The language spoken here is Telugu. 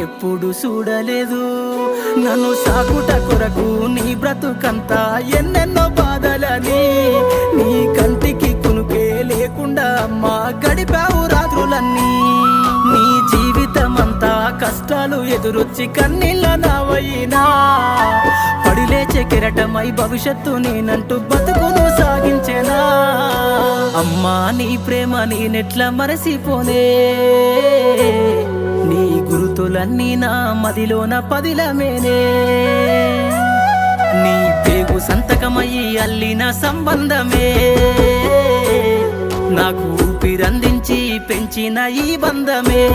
ఎప్పుడు చూడలేదు. నన్ను సాకుట కొరకు నీ బ్రతుకంతా ఎన్నెన్నో బాధలని, నీ కంటికి కునుకే లేకుండా అమ్మా గడిపావు రాత్రులన్నీ. నీ జీవితమంతా కష్టాలు ఎదురొచ్చి కన్నీళ్ళ నావయినా, పడిలేచే కెరటమై భవిష్యత్తు నేనంటూ బతుకును సాగించేనా. అమ్మా నీ ప్రేమ నేనెట్లా మరసిపోనే, నీ గురుతులన్నీ నా మదిలోన పదిలమేనే. నీ పేగు సంతకమయ్యి అల్లిన సంబంధమే, నాకు ఊపిరందించి పెంచిన ఈ బంధమే.